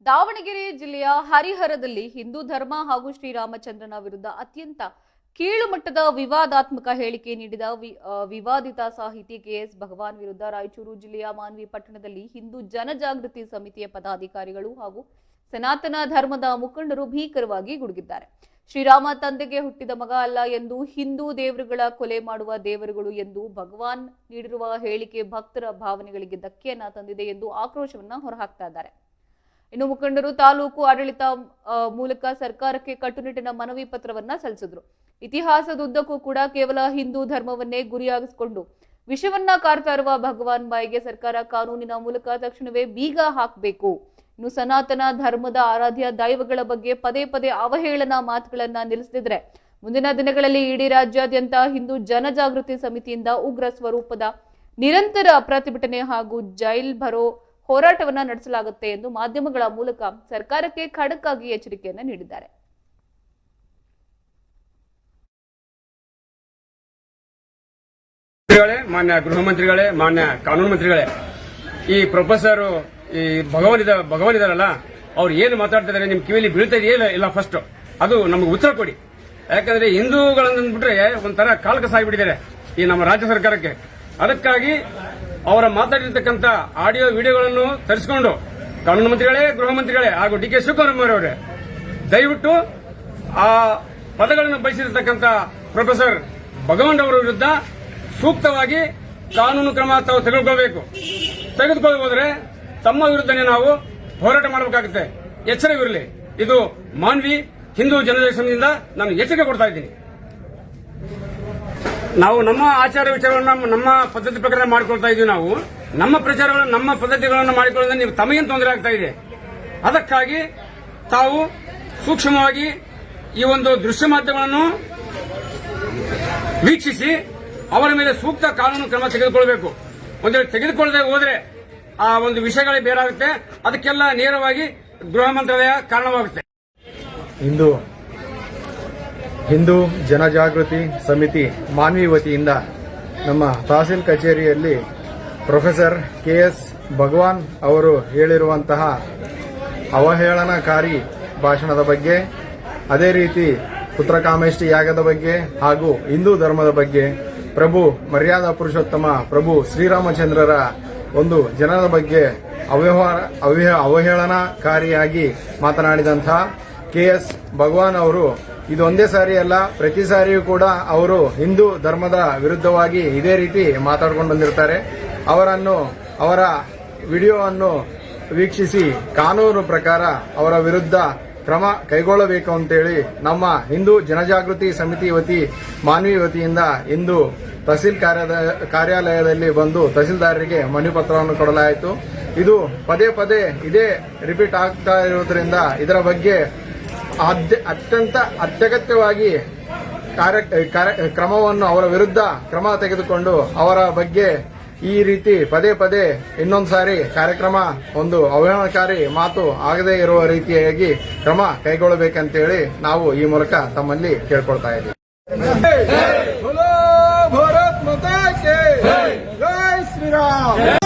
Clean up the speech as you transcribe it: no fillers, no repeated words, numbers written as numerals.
ದಾವಣಗೆರೆ ಜಿಲ್ಲೆಯ ಹರಿಹರದಲ್ಲಿ ಹಿಂದೂ ಧರ್ಮ ಹಾಗೂ ಶ್ರೀರಾಮಚಂದ್ರನ ವಿರುದ್ಧ ಅತ್ಯಂತ ಕೀಳುಮಟ್ಟದ ವಿವಾದಾತ್ಮಕ ಹೇಳಿಕೆ ನೀಡಿದ ವಿವಾದಿತ ಸಾಹಿತಿ ಕೆಎಸ್ ಭಗವಾನ್ ವಿರುದ್ಧ ರಾಯಚೂರು ಜಿಲ್ಲೆಯ ಮಾನ್ವಿ ಪಟ್ಟಣದಲ್ಲಿ ಹಿಂದೂ ಜನಜಾಗೃತಿ ಸಮಿತಿಯ ಪದಾಧಿಕಾರಿಗಳು ಹಾಗೂ ಸನಾತನ ಧರ್ಮದ ಮುಖಂಡರು ಭೀಕರವಾಗಿ ಗುಡುಗಿದ್ದಾರೆ. ಶ್ರೀರಾಮ ತಂದೆಗೆ ಹುಟ್ಟಿದ ಮಗ ಅಲ್ಲ ಎಂದು, ಹಿಂದೂ ದೇವರುಗಳ ಕೊಲೆ ಮಾಡುವ ದೇವರುಗಳು ಎಂದು ಭಗವಾನ್ ನೀಡಿರುವ ಹೇಳಿಕೆ ಭಕ್ತರ ಭಾವನೆಗಳಿಗೆ ಧಕ್ಕೆಯನ್ನ ತಂದಿದೆ ಎಂದು ಆಕ್ರೋಶವನ್ನ ಹೊರಹಾಕ್ತಾ ಇದ್ದಾರೆ. ಇನ್ನು ಮುಖಂಡರು ತಾಲೂಕು ಆಡಳಿತ ಮೂಲಕ ಸರ್ಕಾರಕ್ಕೆ ಕಟ್ಟುನಿಟ್ಟಿನ ಮನವಿ ಪತ್ರವನ್ನ ಸಲ್ಲಿಸಿದ್ರು. ಇತಿಹಾಸದುದ್ದಕ್ಕೂ ಕೂಡ ಕೇವಲ ಹಿಂದೂ ಧರ್ಮವನ್ನೇ ಗುರಿಯಾಗಿಸಿಕೊಂಡು ವಿಷವನ್ನ ಕಾರ್ತಾ ಇರುವ ಭಗವಾನ್ ಬಾಯಿಗೆ ಸರ್ಕಾರ ಕಾನೂನಿನ ಮೂಲಕ ತಕ್ಷಣವೇ ಬೀಗ ಹಾಕಬೇಕು. ಇನ್ನು ಸನಾತನ ಧರ್ಮದ ಆರಾಧ್ಯ ದೈವಗಳ ಬಗ್ಗೆ ಪದೇ ಪದೇ ಅವಹೇಳನ ಮಾತುಗಳನ್ನ ನಿಲ್ಲಿಸದಿದ್ರೆ ಮುಂದಿನ ದಿನಗಳಲ್ಲಿ ಇಡೀ ರಾಜ್ಯಾದ್ಯಂತ ಹಿಂದೂ ಜನಜಾಗೃತಿ ಸಮಿತಿಯಿಂದ ಉಗ್ರ ಸ್ವರೂಪದ ನಿರಂತರ ಪ್ರತಿಭಟನೆ ಹಾಗೂ ಜೈಲ್ ಭರೋ ಹೋರಾಟವನ್ನ ನಡೆಸಲಾಗುತ್ತೆ ಎಂದು ಮಾಧ್ಯಮಗಳ ಮೂಲಕ ಸರ್ಕಾರಕ್ಕೆ ಖಡಕ್ ಆಗಿ ಎಚ್ಚರಿಕೆಯನ್ನ ನೀಡಿದ್ದಾರೆ. ಮಾನ್ಯ ಗೃಹ ಮಂತ್ರಿಗಳೇ, ಮಾನ್ಯ ಕಾನೂನು ಮಂತ್ರಿಗಳೇ, ಈ ಪ್ರೊಫೆಸರ್ ಈ ಭಗವಾನ್ ಇದಾರಲ್ಲ, ಅವ್ರು ಏನು ಮಾತಾಡ್ತಿದ್ದಾರೆ ನಿಮ್ ಕಿವಿಲಿ ಬೀಳ್ತಾ ಇದೆಯೇ ಇಲ್ಲ, ಫಸ್ಟ್ ಅದು ನಮಗೆ ಉತ್ತರ ಕೊಡಿ. ಯಾಕಂದ್ರೆ ಹಿಂದೂಗಳಂದ್ಬಿಟ್ರೆ ಒಂಥರ ಕಾಲ್ಕಸಾಗಿಬಿಟ್ಟಿದ್ದಾರೆ ಈ ನಮ್ಮ ರಾಜ್ಯ ಸರ್ಕಾರಕ್ಕೆ. ಅದಕ್ಕಾಗಿ ಅವರ ಮಾತಾಡಿರ್ತಕ್ಕಂಥ ಆಡಿಯೋ ವಿಡಿಯೋಗಳನ್ನು ತರಿಸಿಕೊಂಡು ಕಾನೂನು ಮಂತ್ರಿಗಳೇ, ಗೃಹ ಮಂತ್ರಿಗಳೇ ಹಾಗೂ ಡಿ ಕೆ ಶಿವಕುಮಾರ್ ಅವರೇ ದಯವಿಟ್ಟು ಆ ಪದಗಳನ್ನು ಬಯಸಿರ್ತಕ್ಕಂಥ ಪ್ರೊಫೆಸರ್ ಭಗವಾನ್ ಅವರ ವಿರುದ್ಧ ಸೂಕ್ತವಾಗಿ ಕಾನೂನು ಕ್ರಮ ತಾವು ತೆಗೆದುಕೊಳ್ಳಬಹುದರೆ ತಮ್ಮ ವಿರುದ್ಧನೇ ನಾವು ಹೋರಾಟ ಮಾಡಬೇಕಾಗುತ್ತೆ. ಎಚ್ಚರವಿರಲಿ. ಇದು ಮಾನ್ವಿ ಹಿಂದೂ ಜನಜಾಗೃತಿ ಸಮಿತಿಯಿಂದ ನಾನು ಎಚ್ಚರಿಕೆ ಕೊಡ್ತಾ ಇದ್ದೀನಿ. ನಾವು ನಮ್ಮ ಆಚಾರ ವಿಚಾರಗಳನ್ನು ನಮ್ಮ ಪದ್ಧತಿ ಪ್ರಕಾರ ಮಾಡಿಕೊಳ್ತಾ ಇದ್ದೀವಿ. ನಾವು ನಮ್ಮ ಪ್ರಚಾರಗಳನ್ನು ನಮ್ಮ ಪದ್ಧತಿಗಳನ್ನು ಮಾಡಿಕೊಳ್ಳೋದ್ರಿಂದ ನೀವು ತಮಗೇನು ತೊಂದರೆ ಆಗ್ತಾ ಇದೆ. ಅದಕ್ಕಾಗಿ ತಾವು ಸೂಕ್ಷ್ಮವಾಗಿ ಈ ಒಂದು ದೃಶ್ಯ ಮಾಧ್ಯಮಗಳನ್ನು ವೀಕ್ಷಿಸಿ ಅವರ ಮೇಲೆ ಸೂಕ್ತ ಕಾನೂನು ಕ್ರಮ ತೆಗೆದುಕೊಳ್ಳಬೇಕು. ಒಂದು ವೇಳೆ ತೆಗೆದುಕೊಳ್ಳದೆ ಹೋದರೆ ಆ ಒಂದು ವಿಷಯಗಳೇ ಬೇರಾಗುತ್ತೆ. ಅದಕ್ಕೆಲ್ಲ ನೇರವಾಗಿ ಗೃಹ ಮಂತ್ರಾಲಯ ಕಾರಣವಾಗುತ್ತೆ. ಹಿಂದೂ ಜನಜಾಗೃತಿ ಸಮಿತಿ ಮಾನ್ವಿ ವತಿಯಿಂದ ನಮ್ಮ ತಹಸೀಲ್ ಕಚೇರಿಯಲ್ಲಿ ಪ್ರೊಫೆಸರ್ ಕೆಎಸ್ ಭಗವಾನ್ ಅವರು ಹೇಳಿರುವಂತಹ ಅವಹೇಳನಕಾರಿ ಭಾಷಣದ ಬಗ್ಗೆ, ಅದೇ ರೀತಿ ಪುತ್ರಕಾಮೇಷ್ಟಿ ಯಾಗದ ಬಗ್ಗೆ ಹಾಗೂ ಹಿಂದೂ ಧರ್ಮದ ಬಗ್ಗೆ, ಪ್ರಭು ಮರ್ಯಾದಾ ಪುರುಷೋತ್ತಮ ಪ್ರಭು ಶ್ರೀರಾಮಚಂದ್ರರ ಒಂದು ಜನರ ಬಗ್ಗೆ ಅವಹೇಳನಕಾರಿಯಾಗಿ ಮಾತನಾಡಿದಂತಹ ಕೆಎಸ್ ಭಗವಾನ್ ಅವರು ಇದೊಂದೇ ಸಾರಿ ಅಲ್ಲ, ಪ್ರತಿ ಸಾರಿಯೂ ಕೂಡ ಅವರು ಹಿಂದೂ ಧರ್ಮದ ವಿರುದ್ಧವಾಗಿ ಇದೇ ರೀತಿ ಮಾತಾಡ್ಕೊಂಡು ಬಂದಿರ್ತಾರೆ. ಅವರ ವಿಡಿಯೋವನ್ನು ವೀಕ್ಷಿಸಿ ಕಾನೂನು ಪ್ರಕಾರ ಅವರ ವಿರುದ್ಧ ಕ್ರಮ ಕೈಗೊಳ್ಳಬೇಕು ಅಂತೇಳಿ ನಮ್ಮ ಹಿಂದೂ ಜನಜಾಗೃತಿ ಸಮಿತಿ ಮಾನ್ವಿ ವತಿಯಿಂದ ಇಂದು ತಹಸೀಲ್ ಕಾರ್ಯಾಲಯದಲ್ಲಿ ಬಂದು ತಹಸೀಲ್ದಾರರಿಗೆ ಮನವಿ ಪತ್ರವನ್ನು ಕೊಡಲಾಯಿತು. ಇದು ಪದೇ ಪದೇ ಇದೇ ರಿಪೀಟ್ ಆಗ್ತಾ ಇರುವುದರಿಂದ ಇದರ ಬಗ್ಗೆ ಅತ್ಯಂತ ಅತ್ಯಗತ್ಯವಾಗಿ ಕ್ರಮವನ್ನು ಅವರ ವಿರುದ್ಧ ಕ್ರಮ ತೆಗೆದುಕೊಂಡು ಅವರ ಬಗ್ಗೆ ಈ ರೀತಿ ಪದೇ ಪದೇ ಇನ್ನೊಂದು ಸಾರಿ ಕಾರ್ಯಕ್ರಮ ಒಂದು ಅವಹೇಳನಕಾರಿ ಮಾತು ಆಗದೇ ಇರುವ ರೀತಿಯಾಗಿ ಕ್ರಮ ಕೈಗೊಳ್ಳಬೇಕಂತೇಳಿ ನಾವು ಈ ಮೂಲಕ ತಮ್ಮಲ್ಲಿ ಕೇಳ್ಕೊಳ್ತಾ ಇದ್ದೀವಿ. ಭಾರತ್ ಮಾತಾ ಕಿ ಜೈ ಶ್ರೀರಾಮ್.